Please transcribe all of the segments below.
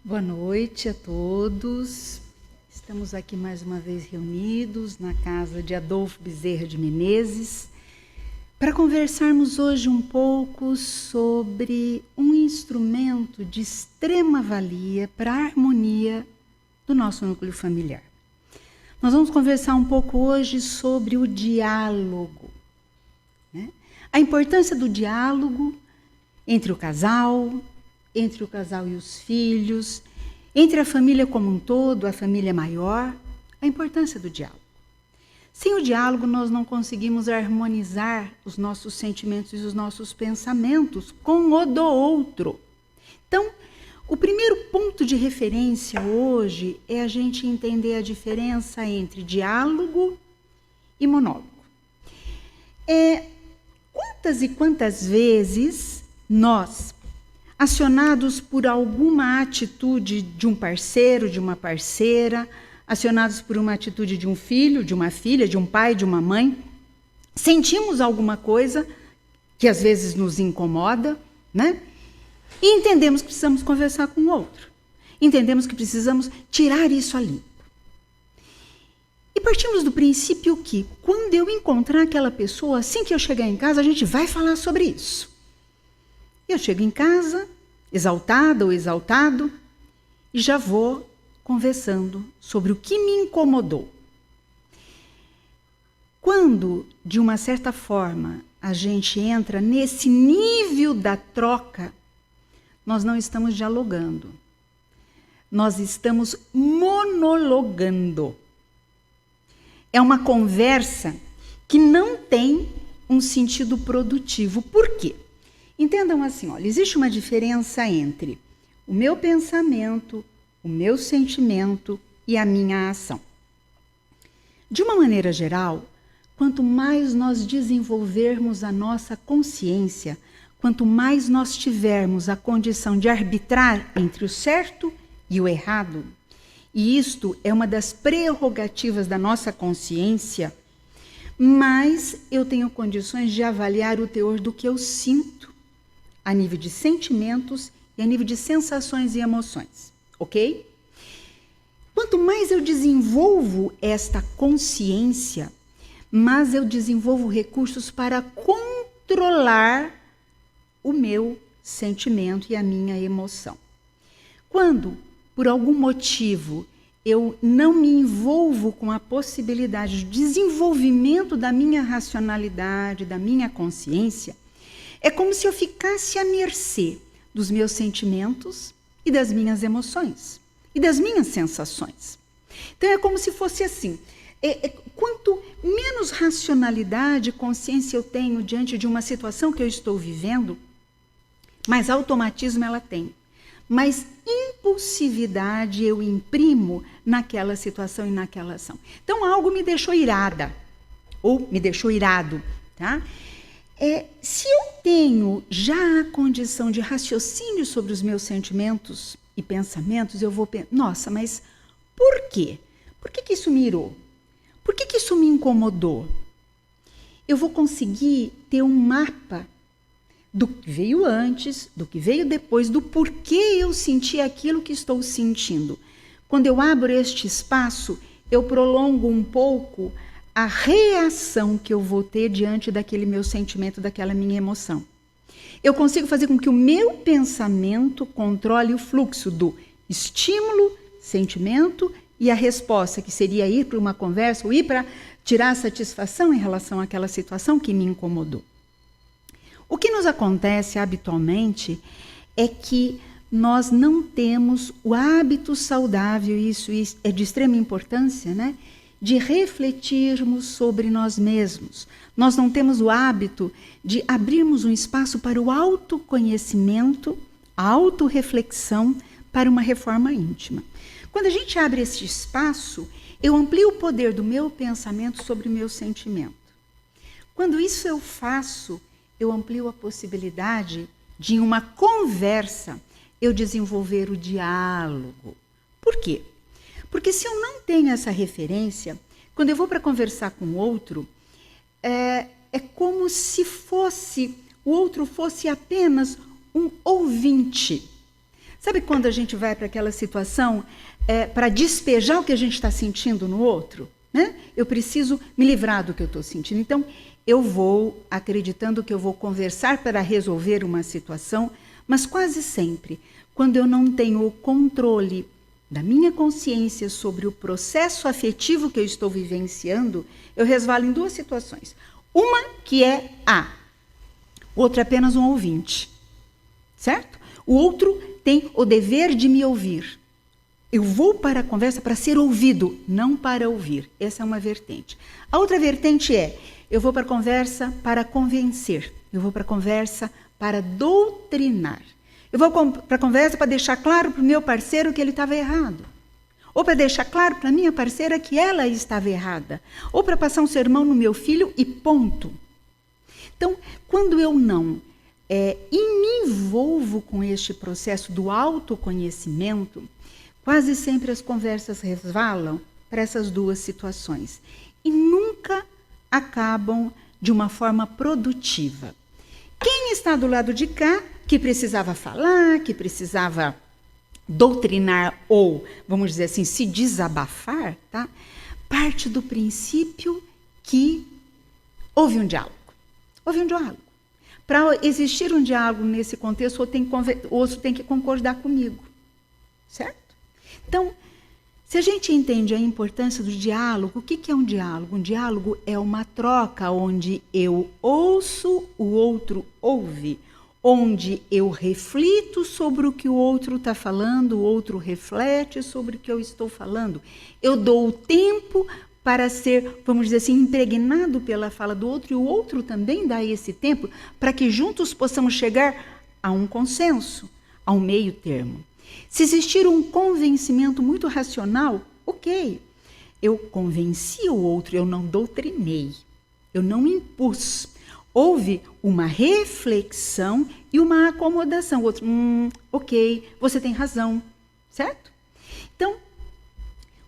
Boa noite a todos. Estamos aqui mais uma vez reunidos na casa de Adolfo Bezerra de Menezes para conversarmos hoje um pouco sobre um instrumento de extrema valia para a harmonia do nosso núcleo familiar. Nós vamos conversar um pouco hoje sobre o diálogo, né? A importância do diálogo entre o casal e os filhos, entre a família como um todo, a família maior, a importância do diálogo. Sem o diálogo, nós não conseguimos harmonizar os nossos sentimentos e os nossos pensamentos com o do outro. Então, o primeiro ponto de referência hoje é a gente entender a diferença entre diálogo e monólogo. Quantas e quantas vezes nós, acionados por alguma atitude de um parceiro, de uma parceira, acionados por uma atitude de um filho, de uma filha, de um pai, de uma mãe, sentimos alguma coisa que às vezes nos incomoda, né? E entendemos que precisamos conversar com o outro. Entendemos que precisamos tirar isso a limpo. E partimos do princípio que, quando eu encontrar aquela pessoa, assim que eu chegar em casa, a gente vai falar sobre isso. Eu chego em casa, exaltada ou exaltado, e já vou conversando sobre o que me incomodou. Quando, de uma certa forma, a gente entra nesse nível da troca, nós não estamos dialogando. Nós estamos monologando. É uma conversa que não tem um sentido produtivo. Por quê? Entendam assim, olha, existe uma diferença entre o meu pensamento, o meu sentimento e a minha ação. De uma maneira geral, quanto mais nós desenvolvermos a nossa consciência, quanto mais nós tivermos a condição de arbitrar entre o certo e o errado, e isto é uma das prerrogativas da nossa consciência, mais eu tenho condições de avaliar o teor do que eu sinto, a nível de sentimentos e a nível de sensações e emoções, ok? Quanto mais eu desenvolvo esta consciência, mais eu desenvolvo recursos para controlar o meu sentimento e a minha emoção. Quando, por algum motivo, eu não me envolvo com a possibilidade de desenvolvimento da minha racionalidade, da minha consciência, é como se eu ficasse à mercê dos meus sentimentos e das minhas emoções e das minhas sensações. Então é como se fosse assim, quanto menos racionalidade e consciência eu tenho diante de uma situação que eu estou vivendo, mais automatismo ela tem, mais impulsividade eu imprimo naquela situação e naquela ação. Então algo me deixou irada, ou me deixou irado, tá? Se eu tenho já a condição de raciocínio sobre os meus sentimentos e pensamentos, eu vou pensar, nossa, mas por quê? Por que isso me irou? Por que isso me incomodou? Eu vou conseguir ter um mapa do que veio antes, do que veio depois, do porquê eu senti aquilo que estou sentindo. Quando eu abro este espaço, eu prolongo um pouco a reação que eu vou ter diante daquele meu sentimento, daquela minha emoção. Eu consigo fazer com que o meu pensamento controle o fluxo do estímulo, sentimento e a resposta, que seria ir para uma conversa ou ir para tirar satisfação em relação àquela situação que me incomodou. O que nos acontece habitualmente é que nós não temos o hábito saudável, e isso é de extrema importância, né? De refletirmos sobre nós mesmos. Nós não temos o hábito de abrirmos um espaço para o autoconhecimento, a autorreflexão, para uma reforma íntima. Quando a gente abre esse espaço, eu amplio o poder do meu pensamento sobre o meu sentimento. Quando isso eu faço, eu amplio a possibilidade de, em uma conversa, eu desenvolver o diálogo. Por quê? Porque se eu não tenho essa referência, quando eu vou para conversar com o outro, é como se o outro fosse apenas um ouvinte. Sabe quando a gente vai para aquela situação para despejar o que a gente está sentindo no outro? Né? Eu preciso me livrar do que eu estou sentindo. Então, eu vou acreditando que eu vou conversar para resolver uma situação, mas quase sempre, quando eu não tenho o controle da minha consciência sobre o processo afetivo que eu estou vivenciando, eu resvalo em duas situações. Uma que é o outro é apenas um ouvinte, certo? O outro tem o dever de me ouvir. Eu vou para a conversa para ser ouvido, não para ouvir. Essa é uma vertente. A outra vertente eu vou para a conversa para convencer. Eu vou para a conversa para doutrinar. Eu vou para a conversa para deixar claro para o meu parceiro que ele estava errado. Ou para deixar claro para a minha parceira que ela estava errada. Ou para passar um sermão no meu filho e ponto. Então, quando eu não me envolvo com este processo do autoconhecimento, quase sempre as conversas resvalam para essas duas situações. E nunca acabam de uma forma produtiva. Quem está do lado de cá, que precisava falar, que precisava doutrinar ou, vamos dizer assim, se desabafar, tá? Parte do princípio que houve um diálogo. Houve um diálogo. Para existir um diálogo nesse contexto, o outro tem que concordar comigo. Certo? Então, se a gente entende a importância do diálogo, o que é um diálogo? Um diálogo é uma troca onde eu ouço, o outro ouve, onde eu reflito sobre o que o outro está falando, o outro reflete sobre o que eu estou falando. Eu dou o tempo para ser, vamos dizer assim, impregnado pela fala do outro, e o outro também dá esse tempo para que juntos possamos chegar a um consenso, a um meio termo. Se existir um convencimento muito racional, ok, eu convenci o outro, eu não doutrinei, eu não impus. Houve uma reflexão e uma acomodação. O outro, ok, você tem razão, certo? Então,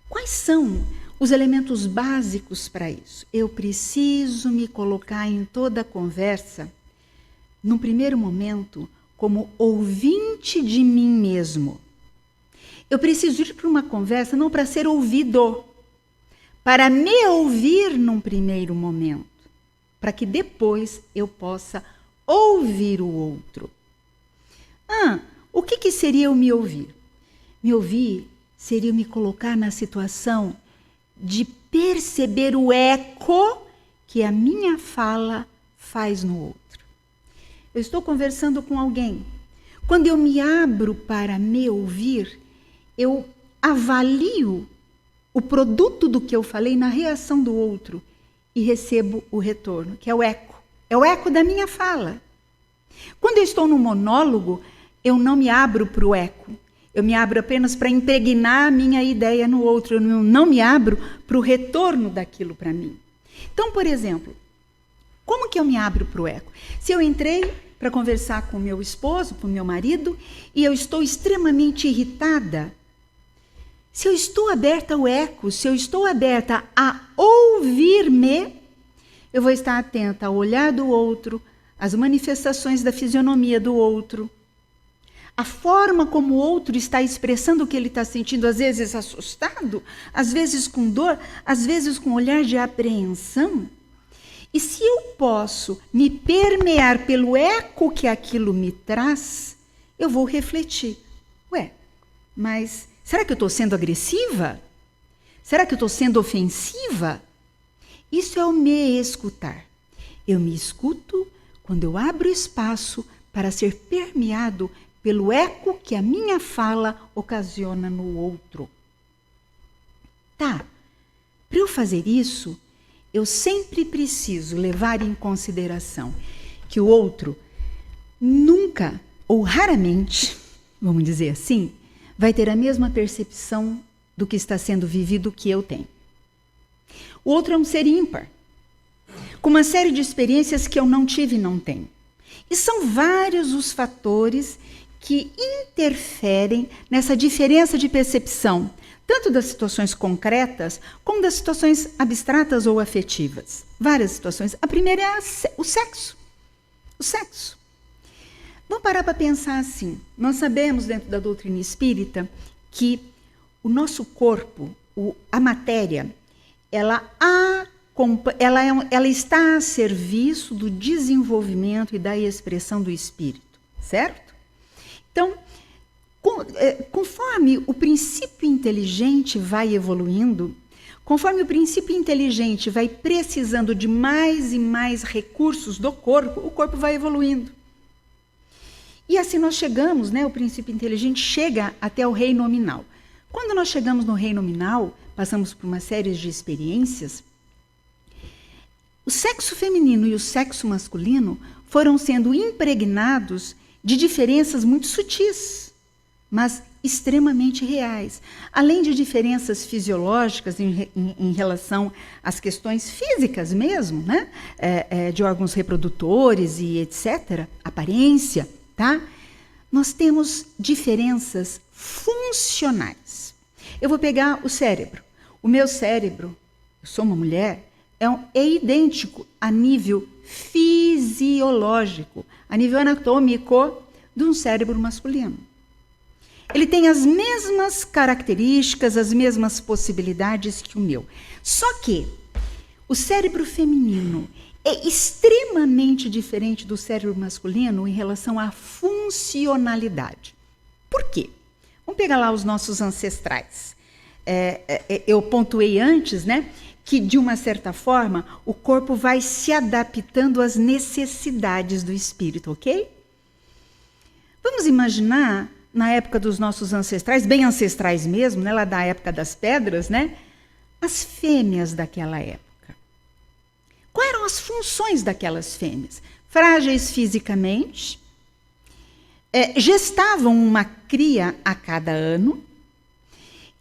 quais são os elementos básicos para isso? Eu preciso me colocar em toda a conversa, num primeiro momento, como ouvinte de mim mesmo. Eu preciso ir para uma conversa não para ser ouvido, para me ouvir num primeiro momento, para que depois eu possa ouvir o outro. O que seria eu me ouvir? Me ouvir seria eu me colocar na situação de perceber o eco que a minha fala faz no outro. Eu estou conversando com alguém. Quando eu me abro para me ouvir, eu avalio o produto do que eu falei na reação do outro e recebo o retorno, que é o eco. É o eco da minha fala. Quando eu estou no monólogo, eu não me abro para o eco. Eu me abro apenas para impregnar a minha ideia no outro. Eu não me abro para o retorno daquilo para mim. Então, por exemplo, como que eu me abro para o eco? Se eu entrei para conversar com o meu esposo, com o meu marido, e eu estou extremamente irritada, se eu estou aberta ao eco, se eu estou aberta a ouvir-me, eu vou estar atenta ao olhar do outro, às manifestações da fisionomia do outro, a forma como o outro está expressando o que ele está sentindo, às vezes assustado, às vezes com dor, às vezes com um olhar de apreensão. E se eu posso me permear pelo eco que aquilo me traz, eu vou refletir. Mas será que eu estou sendo agressiva? Será que eu estou sendo ofensiva? Isso é o me escutar. Eu me escuto quando eu abro espaço para ser permeado pelo eco que a minha fala ocasiona no outro. Para eu fazer isso, eu sempre preciso levar em consideração que o outro nunca, ou raramente, vamos dizer assim, vai ter a mesma percepção do que está sendo vivido que eu tenho. O outro é um ser ímpar, com uma série de experiências que eu não tive e não tenho. E são vários os fatores que interferem nessa diferença de percepção, tanto das situações concretas, como das situações abstratas ou afetivas. Várias situações. A primeira é o sexo. O sexo. Vamos parar para pensar assim. Nós sabemos dentro da doutrina espírita que o nosso corpo, a matéria, ela está a serviço do desenvolvimento e da expressão do espírito, certo? Então, conforme o princípio inteligente vai evoluindo, conforme o princípio inteligente vai precisando de mais e mais recursos do corpo, o corpo vai evoluindo. E assim nós chegamos, né, o princípio inteligente chega até o reino nominal. Quando nós chegamos no reino nominal, passamos por uma série de experiências, o sexo feminino e o sexo masculino foram sendo impregnados de diferenças muito sutis, mas extremamente reais, além de diferenças fisiológicas em relação às questões físicas mesmo, né? De órgãos reprodutores e etc., aparência, tá? Nós temos diferenças funcionais. Eu vou pegar o cérebro. O meu cérebro, eu sou uma mulher, é idêntico a nível fisiológico, a nível anatômico de um cérebro masculino. Ele tem as mesmas características, as mesmas possibilidades que o meu. Só que o cérebro feminino é extremamente diferente do cérebro masculino em relação à funcionalidade. Por quê? Vamos pegar lá os nossos ancestrais. Eu pontuei antes, né, que de uma certa forma o corpo vai se adaptando às necessidades do espírito, ok? Vamos imaginar na época dos nossos ancestrais, bem ancestrais mesmo, né, lá da época das pedras, né, as fêmeas daquela época. Quais eram as funções daquelas fêmeas? Frágeis fisicamente, gestavam uma cria a cada ano,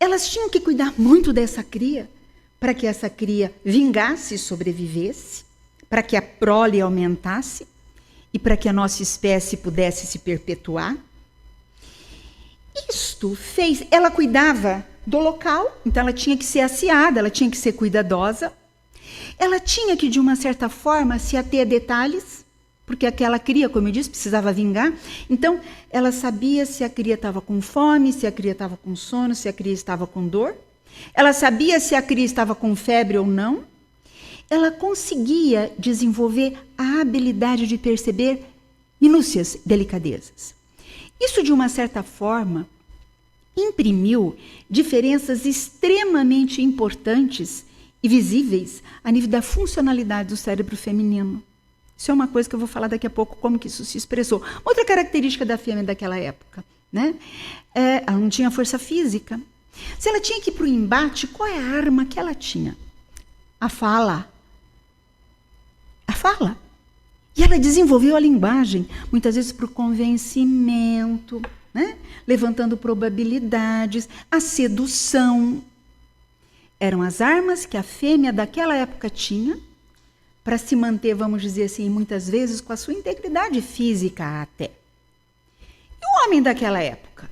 elas tinham que cuidar muito dessa cria, para que essa cria vingasse e sobrevivesse, para que a prole aumentasse e para que a nossa espécie pudesse se perpetuar. Isto fez, ela cuidava do local, então ela tinha que ser aciada, ela tinha que ser cuidadosa, ela tinha que, de uma certa forma, se ater a detalhes, porque aquela cria, como eu disse, precisava vingar. Então, ela sabia se a cria estava com fome, se a cria estava com sono, se a cria estava com dor. Ela sabia se a cria estava com febre ou não. Ela conseguia desenvolver a habilidade de perceber minúcias, delicadezas. Isso, de uma certa forma, imprimiu diferenças extremamente importantes e visíveis a nível da funcionalidade do cérebro feminino. Isso é uma coisa que eu vou falar daqui a pouco, como que isso se expressou. Outra característica da fêmea daquela época, né? Ela não tinha força física. Se ela tinha que ir para o embate, qual é a arma que ela tinha? A fala. A fala. E ela desenvolveu a linguagem, muitas vezes por convencimento, né? Levantando probabilidades, a sedução. Eram as armas que a fêmea daquela época tinha para se manter, vamos dizer assim, muitas vezes com a sua integridade física até. E o homem daquela época?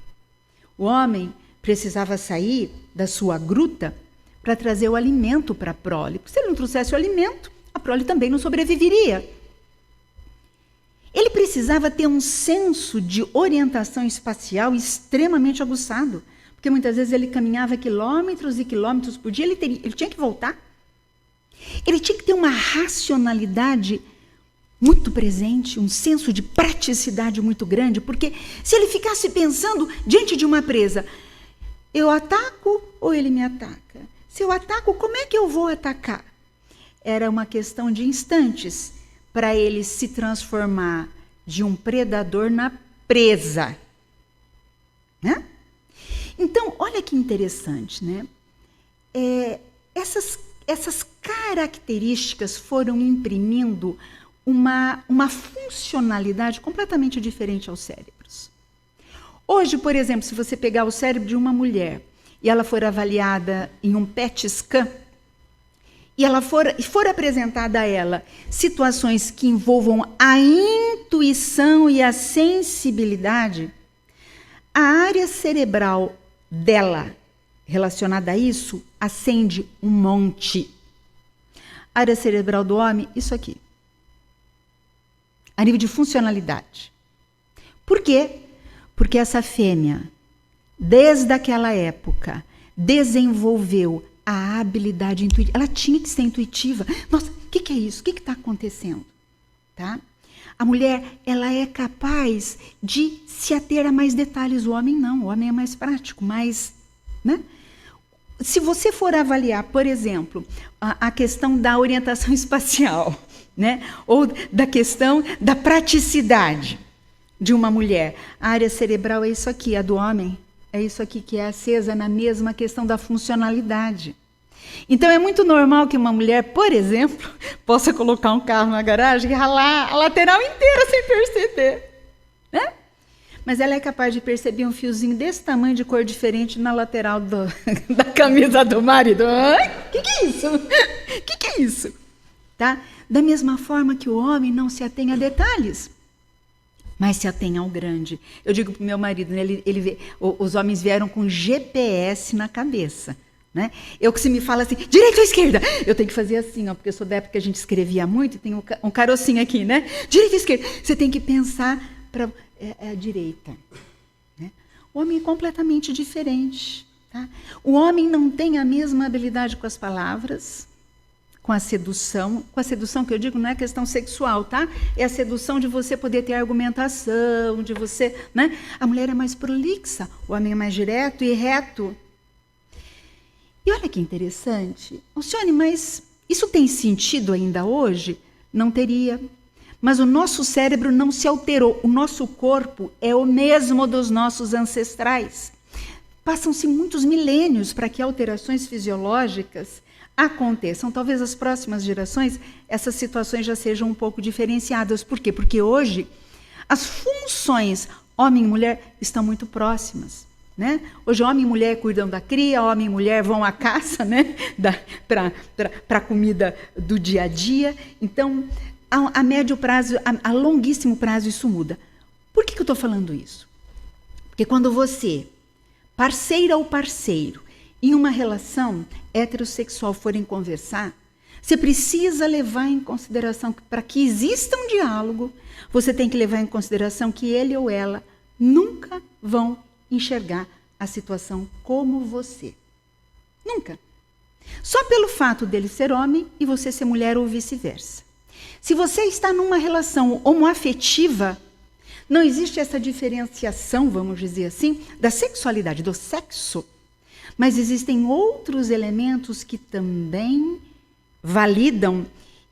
O homem precisava sair da sua gruta para trazer o alimento para a prole. Porque se ele não trouxesse o alimento, a prole também não sobreviveria. Ele precisava ter um senso de orientação espacial extremamente aguçado, porque muitas vezes ele caminhava quilômetros e quilômetros por dia, ele tinha que voltar. Ele tinha que ter uma racionalidade muito presente, um senso de praticidade muito grande, porque se ele ficasse pensando diante de uma presa, eu ataco ou ele me ataca? Se eu ataco, como é que eu vou atacar? Era uma questão de instantes para ele se transformar de um predador na presa. Né? Então, olha que interessante, né? Essas características foram imprimindo uma funcionalidade completamente diferente aos cérebros. Hoje, por exemplo, se você pegar o cérebro de uma mulher e ela for avaliada em um PET scan, e ela for apresentada a ela situações que envolvam a intuição e a sensibilidade, a área cerebral dela relacionada a isso acende um monte. A área cerebral do homem, isso aqui. A nível de funcionalidade. Por quê? Porque essa fêmea, desde aquela época, desenvolveu a habilidade intuitiva. Ela tinha que ser intuitiva. Nossa, o que é isso? O que está acontecendo? Tá? A mulher, ela é capaz de se ater a mais detalhes. O homem não. O homem é mais prático, mais... Né? Se você for avaliar, por exemplo, a questão da orientação espacial, né? Ou da questão da praticidade de uma mulher, a área cerebral é isso aqui, a do homem é isso aqui, que é acesa na mesma questão da funcionalidade. Então é muito normal que uma mulher, por exemplo, possa colocar um carro na garagem e ralar a lateral inteira sem perceber, né? Mas ela é capaz de perceber um fiozinho desse tamanho, de cor diferente, na lateral da camisa do marido. O que é isso? O que é isso? Tá? Da mesma forma que o homem não se atém a detalhes, mas se atém ao grande. Eu digo para o meu marido, né, os homens vieram com GPS na cabeça. Né? Eu que se me fala assim, direita ou esquerda? Eu tenho que fazer assim, ó, porque eu sou da época que a gente escrevia muito, e tem um carocinho aqui, né? Direita ou esquerda? Você tem que pensar para a direita. Né? O homem é completamente diferente. Tá? O homem não tem a mesma habilidade com as palavras, com a sedução que eu digo não é questão sexual, tá? É a sedução de você poder ter argumentação, de você, né? A mulher é mais prolixa, o homem é mais direto e reto. E olha que interessante. Alcione, mas isso tem sentido ainda hoje? Não teria. Mas o nosso cérebro não se alterou. O nosso corpo é o mesmo dos nossos ancestrais. Passam-se muitos milênios para que alterações fisiológicas aconteçam. Talvez as próximas gerações essas situações já sejam um pouco diferenciadas. Por quê? Porque hoje as funções homem e mulher estão muito próximas. Né? Hoje homem e mulher cuidam da cria, homem e mulher vão à caça, né? Para a comida do dia a dia. Então, a médio prazo, a longuíssimo prazo, isso muda. Por que eu estou falando isso? Porque quando você, parceira ou parceiro, em uma relação heterossexual forem conversar, você precisa levar em consideração que para que exista um diálogo, você tem que levar em consideração que ele ou ela nunca vão enxergar a situação como você. Nunca. Só pelo fato dele ser homem e você ser mulher ou vice-versa. Se você está numa relação homoafetiva, não existe essa diferenciação, vamos dizer assim, da sexualidade, do sexo, mas existem outros elementos que também validam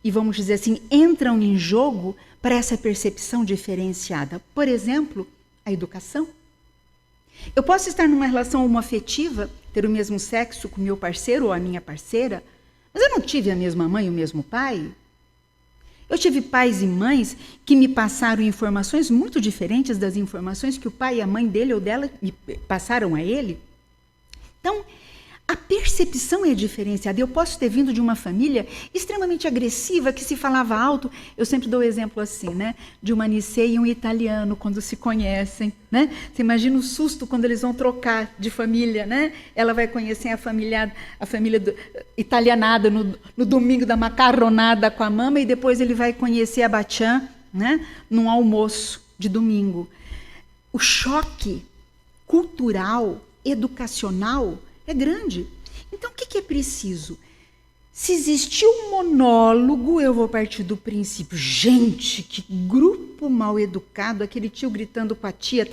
e, vamos dizer assim, entram em jogo para essa percepção diferenciada. Por exemplo, a educação. Eu posso estar numa relação homoafetiva, ter o mesmo sexo com meu parceiro ou a minha parceira, mas eu não tive a mesma mãe e o mesmo pai. Eu tive pais e mães que me passaram informações muito diferentes das informações que o pai e a mãe dele ou dela me passaram a ele. Então, a percepção é diferenciada. Eu posso ter vindo de uma família extremamente agressiva, que se falava alto. Eu sempre dou o exemplo assim, né? De uma Nicê e um italiano, quando se conhecem. Né? Você imagina o susto quando eles vão trocar de família. Né? Ela vai conhecer a família italianada no domingo da macarronada com a mama, e depois ele vai conhecer a Bachan, né? Num almoço de domingo. O choque cultural, educacional, é grande. Então, o que é preciso? Se existir um monólogo, eu vou partir do princípio, gente, que grupo mal educado, aquele tio gritando com a tia,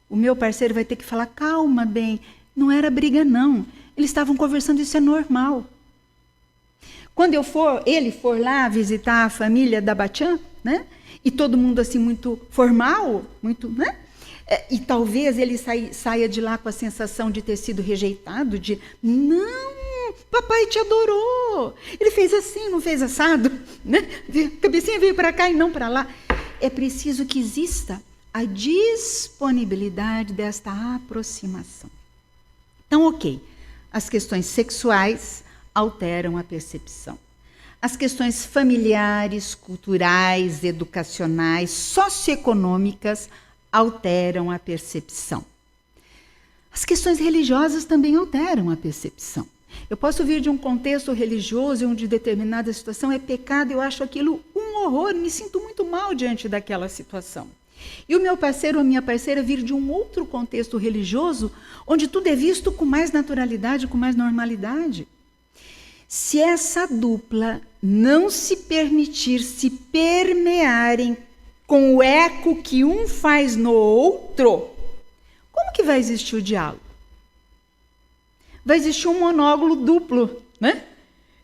o meu parceiro vai ter que falar, calma, bem, não era briga não, eles estavam conversando, isso é normal. Quando ele for lá visitar a família da Bachan, né, e todo mundo assim muito formal, muito, né, e talvez ele saia de lá com a sensação de ter sido rejeitado, de não, papai te adorou, ele fez assim, não fez assado, né? A cabecinha veio para cá e não para lá. É preciso que exista a disponibilidade desta aproximação. Então, ok, as questões sexuais alteram a percepção. As questões familiares, culturais, educacionais, socioeconômicas alteram a percepção. As questões religiosas também alteram a percepção. Eu posso vir de um contexto religioso onde determinada situação é pecado, eu acho aquilo um horror, me sinto muito mal diante daquela situação. E o meu parceiro ou a minha parceira vir de um outro contexto religioso, onde tudo é visto com mais naturalidade, com mais normalidade. Se essa dupla não se permitir se permearem com o eco que um faz no outro, como que vai existir o diálogo? Vai existir um monólogo duplo, né?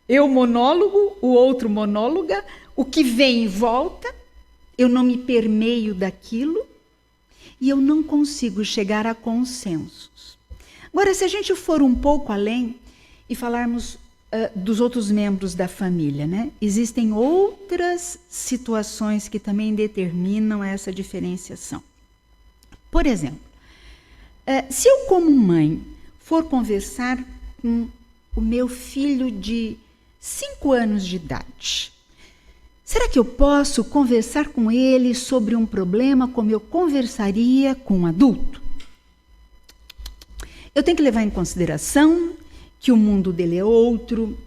Eu monólogo, o outro monóloga, o que vem e volta, eu não me permeio daquilo e eu não consigo chegar a consensos. Agora, se a gente for um pouco além e falarmos dos outros membros da família, né? Existem outras situações que também determinam essa diferenciação. Por exemplo, se eu como mãe for conversar com o meu filho de 5 anos de idade, será que eu posso conversar com ele sobre um problema como eu conversaria com um adulto? Eu tenho que levar em consideração que o mundo dele é outro,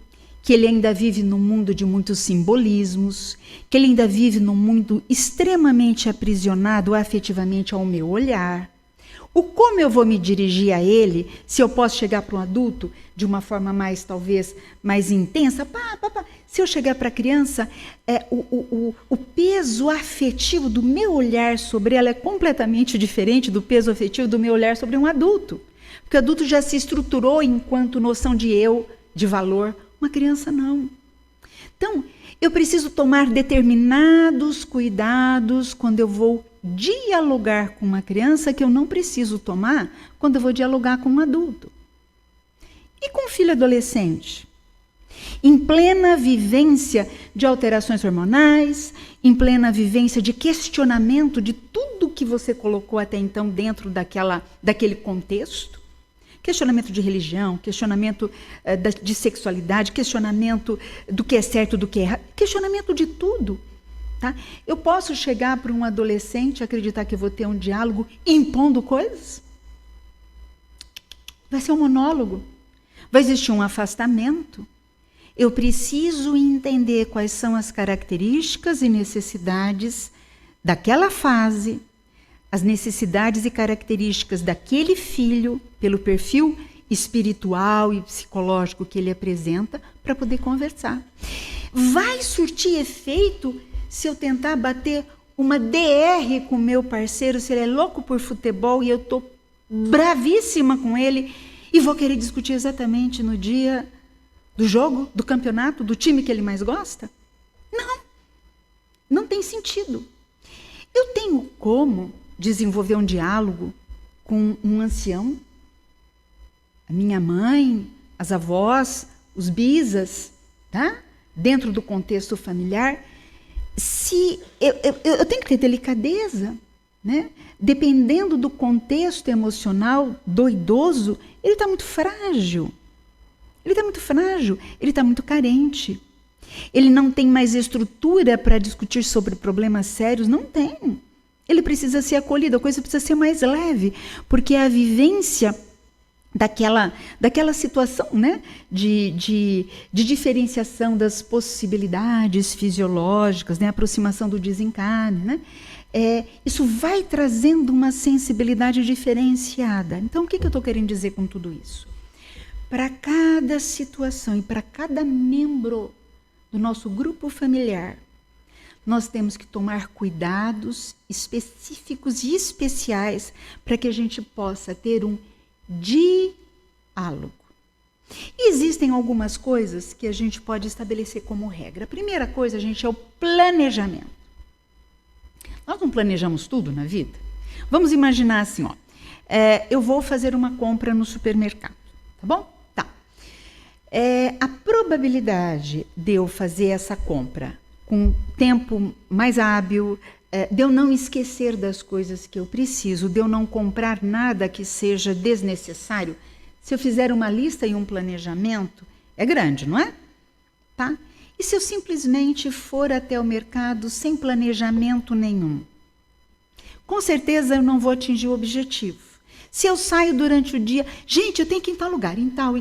que ele ainda vive num mundo de muitos simbolismos, que ele ainda vive num mundo extremamente aprisionado afetivamente ao meu olhar. O como eu vou me dirigir a ele, se eu posso chegar para um adulto de uma forma mais, talvez, mais intensa. Se eu chegar para a criança, o peso afetivo do meu olhar sobre ela é completamente diferente do peso afetivo do meu olhar sobre um adulto. Porque o adulto já se estruturou enquanto noção de eu, de valor. Uma criança não. Então, eu preciso tomar determinados cuidados quando eu vou dialogar com uma criança que eu não preciso tomar quando eu vou dialogar com um adulto. E com um filho adolescente? Em plena vivência de alterações hormonais, em plena vivência de questionamento de tudo que você colocou até então dentro daquele contexto, questionamento de religião, questionamento de sexualidade, questionamento do que é certo, do que é errado, questionamento de tudo. Tá? Eu posso chegar para um adolescente e acreditar que eu vou ter um diálogo impondo coisas? Vai ser um monólogo. Vai existir um afastamento. Eu preciso entender quais são as características e necessidades daquela fase, as necessidades e características daquele filho, pelo perfil espiritual e psicológico que ele apresenta, para poder conversar. Vai surtir efeito se eu tentar bater uma DR com o meu parceiro, se ele é louco por futebol e eu estou bravíssima com ele e vou querer discutir exatamente no dia do jogo, do campeonato, do time que ele mais gosta? Não. Não tem sentido. Eu tenho como desenvolver um diálogo com um ancião, a minha mãe, as avós, os bisas, tá? Dentro do contexto familiar, se eu tenho que ter delicadeza, né? Dependendo do contexto emocional do idoso, ele está muito frágil. Ele está muito frágil, ele está muito carente. Ele não tem mais estrutura para discutir sobre problemas sérios, não tem. Ele precisa ser acolhido, a coisa precisa ser mais leve, porque a vivência daquela situação, né, de diferenciação das possibilidades fisiológicas, né, aproximação do desencarne, né, isso vai trazendo uma sensibilidade diferenciada. Então, o que eu estou querendo dizer com tudo isso? Para cada situação e para cada membro do nosso grupo familiar, nós temos que tomar cuidados específicos e especiais para que a gente possa ter um diálogo. E existem algumas coisas que a gente pode estabelecer como regra. A primeira coisa, gente, é o planejamento. Nós não planejamos tudo na vida? Vamos imaginar assim, ó, eu vou fazer uma compra no supermercado, tá bom? Tá. A probabilidade de eu fazer essa compra com tempo mais hábil, de eu não esquecer das coisas que eu preciso, de eu não comprar nada que seja desnecessário, se eu fizer uma lista e um planejamento, é grande, não é? Tá? E se eu simplesmente for até o mercado sem planejamento nenhum? Com certeza eu não vou atingir o objetivo. Se eu saio durante o dia, gente, eu tenho que ir em tal lugar, em tal.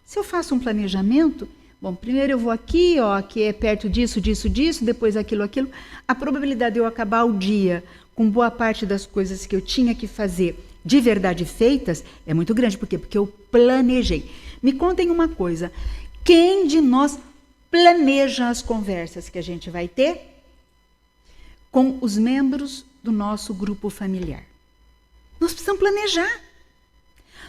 Se eu faço um planejamento, bom, primeiro eu vou aqui, ó, que é perto disso, depois aquilo. A probabilidade de eu acabar o dia com boa parte das coisas que eu tinha que fazer de verdade feitas, é muito grande. Por quê? Porque eu planejei. Me contem uma coisa. Quem de nós planeja as conversas que a gente vai ter com os membros do nosso grupo familiar? Nós precisamos planejar.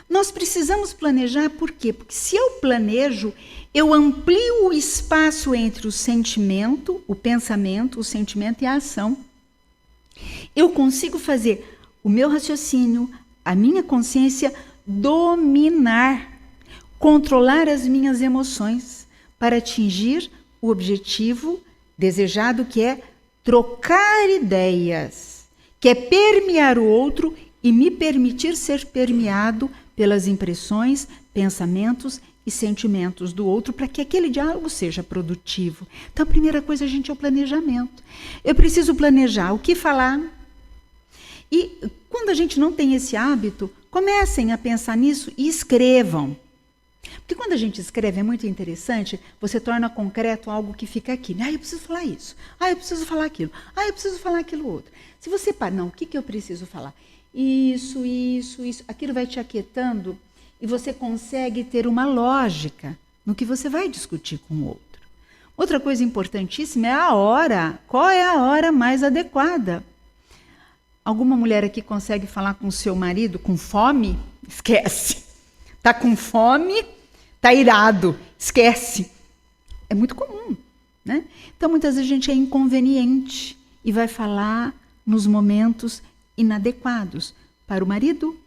Nós precisamos planejar por quê? Porque se eu planejo, eu amplio o espaço entre o sentimento, o pensamento, o sentimento e a ação. Eu consigo fazer o meu raciocínio, a minha consciência dominar, controlar as minhas emoções para atingir o objetivo desejado, que é trocar ideias, que é permear o outro e me permitir ser permeado pelas impressões, pensamentos e sentimentos do outro, para que aquele diálogo seja produtivo. Então, a primeira coisa, gente, é o planejamento. Eu preciso planejar o que falar. E quando a gente não tem esse hábito, comecem a pensar nisso e escrevam. Porque quando a gente escreve é muito interessante, você torna concreto algo que fica aqui. Eu preciso falar isso. Eu preciso falar aquilo. Eu preciso falar aquilo outro. Se você para, não, o que eu preciso falar? Isso. Aquilo vai te aquietando e você consegue ter uma lógica no que você vai discutir com o outro. Outra coisa importantíssima é a hora. Qual é a hora mais adequada? Alguma mulher aqui consegue falar com o seu marido com fome? Esquece. Tá com fome, tá irado, esquece. É muito comum, né? Então, muitas vezes a gente é inconveniente e vai falar nos momentos inadequados para o marido,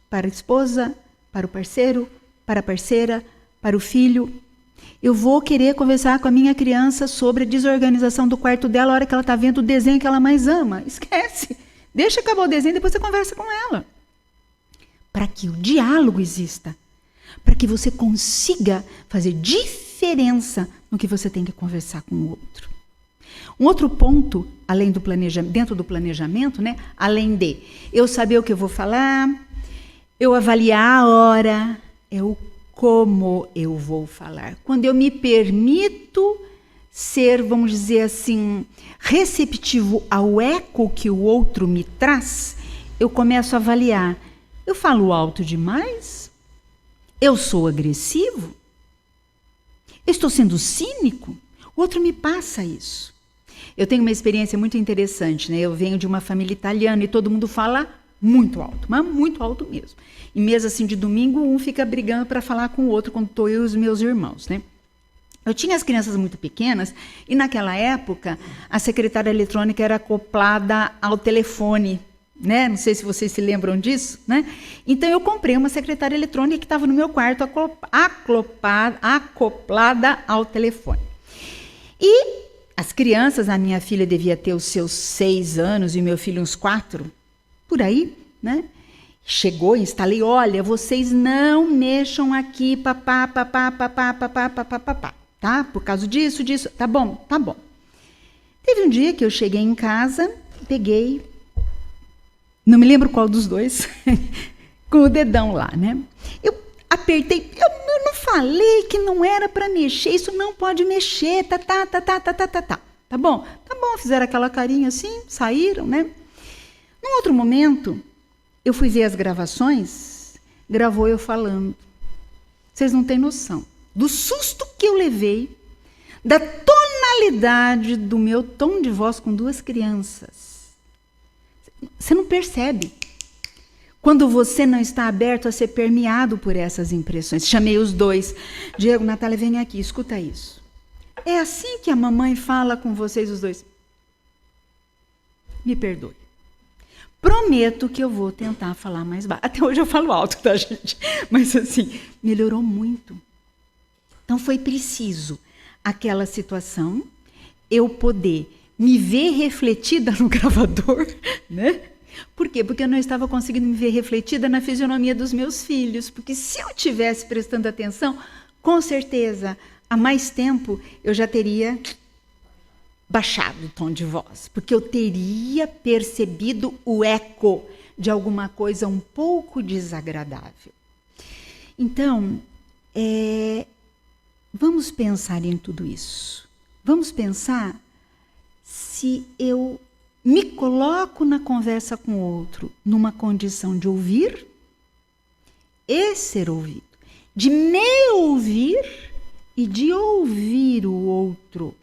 para a esposa, para o parceiro, para a parceira, para o filho. Eu vou querer conversar com a minha criança sobre a desorganização do quarto dela a hora que ela está vendo o desenho que ela mais ama. Esquece. Deixa acabar o desenho e depois você conversa com ela. Para que o diálogo exista, para que você consiga fazer diferença no que você tem que conversar com o outro. Um outro ponto, além do planejamento, dentro do planejamento, né? Além de eu saber o que eu vou falar, eu avaliar a hora, é o como eu vou falar. Quando eu me permito ser, vamos dizer assim, receptivo ao eco que o outro me traz, eu começo a avaliar. Eu falo alto demais? Eu sou agressivo? Eu estou sendo cínico? O outro me passa isso. Eu tenho uma experiência muito interessante, né? Eu venho de uma família italiana e todo mundo fala muito alto, mas muito alto mesmo. E mesmo assim, de domingo, um fica brigando para falar com o outro, quando estou eu e os meus irmãos, né? Eu tinha as crianças muito pequenas e naquela época a secretária eletrônica era acoplada ao telefone, né? Não sei se vocês se lembram disso, né? Então eu comprei uma secretária eletrônica que estava no meu quarto acoplada ao telefone. E as crianças, a minha filha devia ter os seus 6 anos e o meu filho uns 4, por aí, né? Chegou, instalei, olha, vocês não mexam aqui, papá, tá? Por causa disso, tá bom, tá bom. Teve um dia que eu cheguei em casa, peguei, não me lembro qual dos dois, com o dedão lá, né? Eu apertei, eu não falei que não era para mexer, isso não pode mexer, tá. Tá bom, fizeram aquela carinha assim, saíram, né? Num outro momento, eu fui ver as gravações, gravou eu falando. Vocês não têm noção do susto que eu levei, da tonalidade do meu tom de voz com 2 crianças. Você não percebe quando você não está aberto a ser permeado por essas impressões. Chamei os 2. Diego, Natália, vem aqui, escuta isso. É assim que a mamãe fala com vocês os 2? Me perdoe. Prometo que eu vou tentar falar mais baixo. Até hoje eu falo alto, tá, gente? Mas assim, melhorou muito. Então foi preciso aquela situação, eu poder me ver refletida no gravador, né? Por quê? Porque eu não estava conseguindo me ver refletida na fisionomia dos meus filhos. Porque se eu tivesse prestando atenção, com certeza, há mais tempo eu já teria baixado o tom de voz, porque eu teria percebido o eco de alguma coisa um pouco desagradável. Então, vamos pensar em tudo isso. Vamos pensar se eu me coloco na conversa com o outro numa condição de ouvir e ser ouvido, de me ouvir e de ouvir o outro.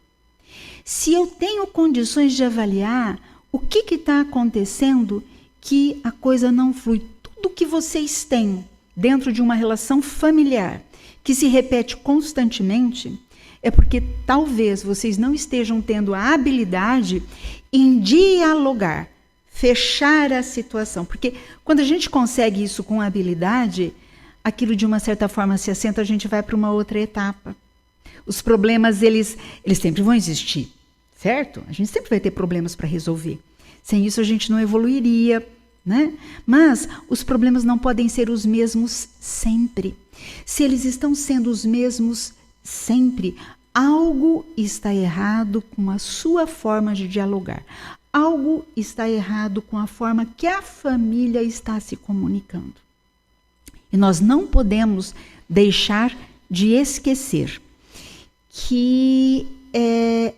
Se eu tenho condições de avaliar o que está acontecendo, que a coisa não flui, tudo que vocês têm dentro de uma relação familiar que se repete constantemente, é porque talvez vocês não estejam tendo a habilidade em dialogar, fechar a situação. Porque quando a gente consegue isso com habilidade, aquilo de uma certa forma se assenta, a gente vai para uma outra etapa. Os problemas, eles sempre vão existir, certo? A gente sempre vai ter problemas para resolver. Sem isso a gente não evoluiria, né? Mas os problemas não podem ser os mesmos sempre. Se eles estão sendo os mesmos sempre, algo está errado com a sua forma de dialogar. Algo está errado com a forma que a família está se comunicando. E nós não podemos deixar de esquecer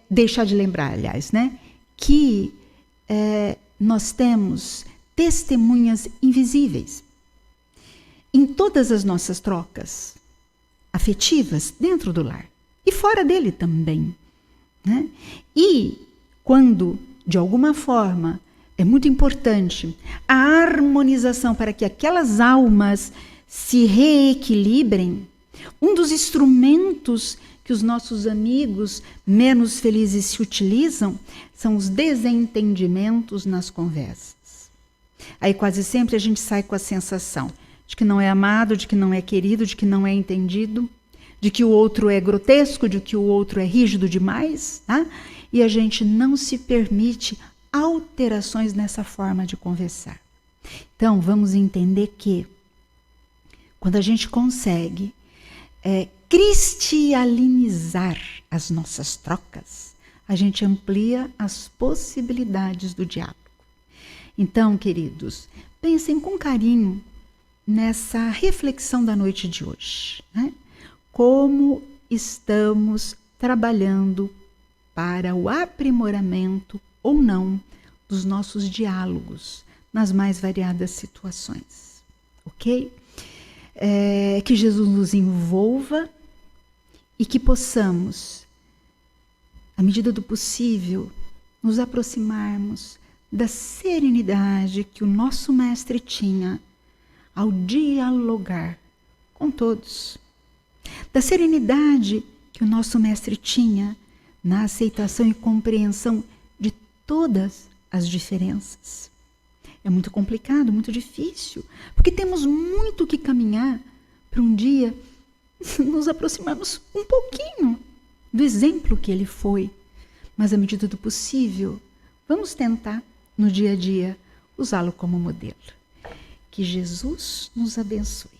deixar de lembrar, aliás, né? Que nós temos testemunhas invisíveis em todas as nossas trocas afetivas dentro do lar e fora dele também, né? E quando, de alguma forma, é muito importante a harmonização para que aquelas almas se reequilibrem, um dos instrumentos que os nossos amigos menos felizes se utilizam são os desentendimentos nas conversas. Aí quase sempre a gente sai com a sensação de que não é amado, de que não é querido, de que não é entendido, de que o outro é grotesco, de que o outro é rígido demais, tá? E a gente não se permite alterações nessa forma de conversar. Então, vamos entender que quando a gente consegue cristianizar as nossas trocas, a gente amplia as possibilidades do diálogo. Então, queridos, pensem com carinho nessa reflexão da noite de hoje, né? Como estamos trabalhando para o aprimoramento ou não dos nossos diálogos nas mais variadas situações, ok? Que Jesus nos envolva e que possamos, à medida do possível, nos aproximarmos da serenidade que o nosso mestre tinha ao dialogar com todos, da serenidade que o nosso mestre tinha na aceitação e compreensão de todas as diferenças. É muito complicado, muito difícil, porque temos muito que caminhar para um dia nos aproximarmos um pouquinho do exemplo que ele foi. Mas à medida do possível, vamos tentar, no dia a dia, usá-lo como modelo. Que Jesus nos abençoe.